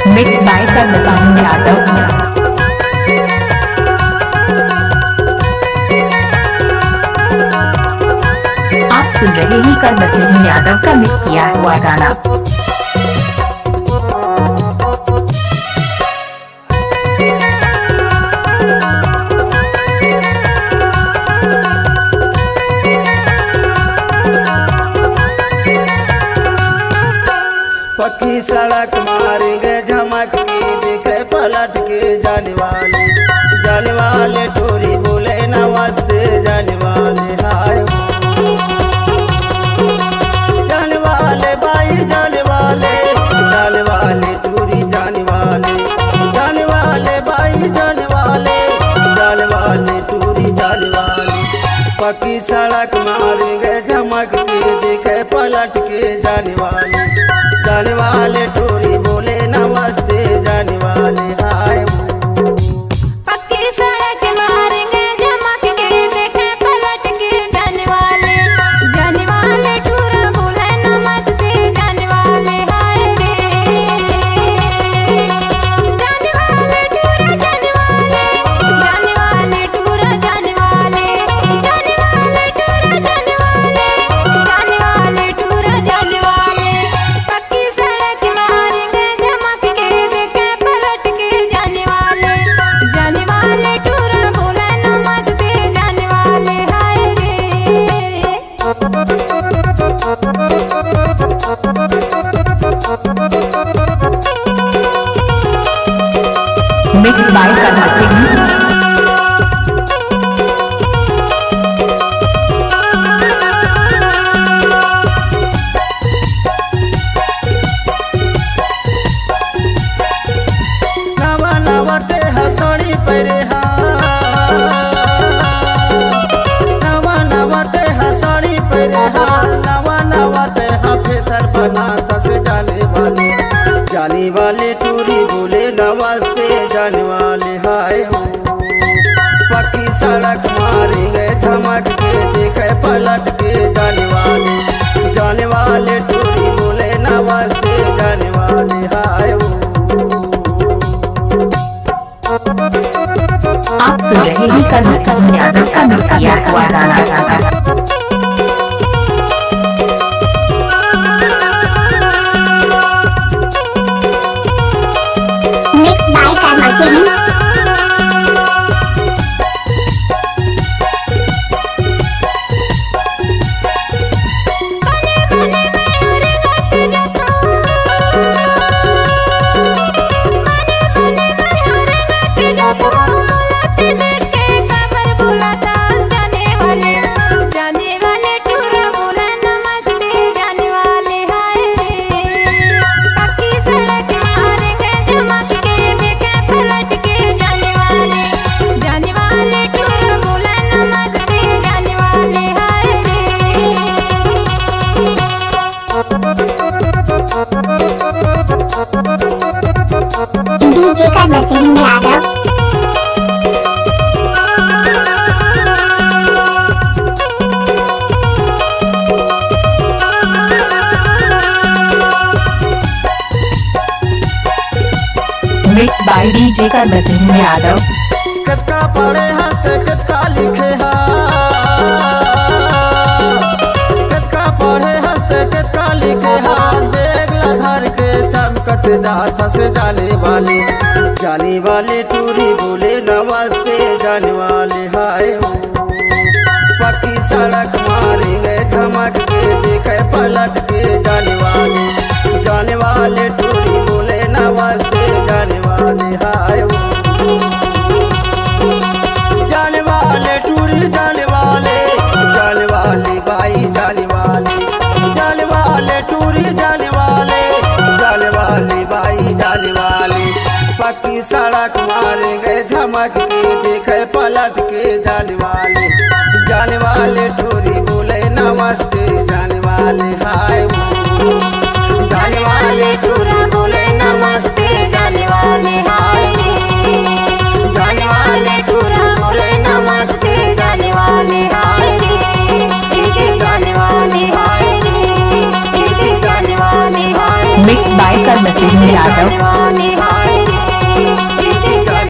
Mix by कर्मसानी Yadav. आप सुन रहे हैं कर्मसानी यादव का मिक्स किया हुआ गाना। पक्की सड़क मारेंगे झमक के देखे पलट के जाने वाले टोरी बोले नमस्ते जाने वाले हाय जाने वाले भाई जाने वाले टोरी जाने वाले भाई जाने वाले टोरी जाने वाले पक्की सड़क मारेंगे झमक के देखे पलट के जाने वाले टोरी बोले नमस्ते जाने वाले हाय पक्की सड़क मारेंगे झमक के देखे पलट के जाने वाले टोरा बोले नमस्ते जाने वाले हाय रे जाने वाले टोरा जाने वाले टोरा जाने वाले टोरा जाने वाले पक्की सड़क मारेंगे झमक के देखे पलट के जाने वाले टोरा बोले नमस्ते जाने वाले हाय रे। Mix by कर्मसानी। नवते हसड़ी परे नवते हसड़ी परे नवते हफेसर बना तस जाने वाले टूरी बोले नमस्ते जाने वाले हाय पक्की सड़क मारेंगे झमक के देखे पलट के जाने वाले टूरी बोले नमस्ते जाने वाले हाय। आप सुन रहे हैं कर्मसानी यादव का मिक्स किया हुआ गाना। Mix by Karmsani. जाने वाले टोरा बोला नमस्ते जाने वाले हाय रे पक्की सड़क मारेंगे झमक के देखे पलट के जाने वाले टोरा बोला नमस्ते जाने वाले हाय रे। DJ Karmsani Yadav. Mix by DJ Karmsani Yadav. कतका पढ़े हाथ कतका लिखे कतका पढ़े हाथ कतका लिखे देखला धर के चमकत जात से जाने वाले टूरी बोले नमस्ते जाने वाले हाय पक्की सड़क मारेंगे झमक के देखे पलट के जाने वाले टूरी बोले नमस्ते जाने वाले हाय जाने वाले टूरी जाने वाले भाई जाने वाले टूरी जाने वाले भाई जाने वाले पक्की सड़क मारेंगे झमक के देखे पलट के जाने वाले टूरी बोले नमस्ते जाने वाले हाय जाने वाले टोरा बोले नमस्ते जाने वाले हाय रे जाने वाले टोरा बोले नमस्ते जाने वाले हाय रे जाने वाले हाय रे जाने वाले हाय। मिक्स बाय कर्म सिंह यादव। जाने वाले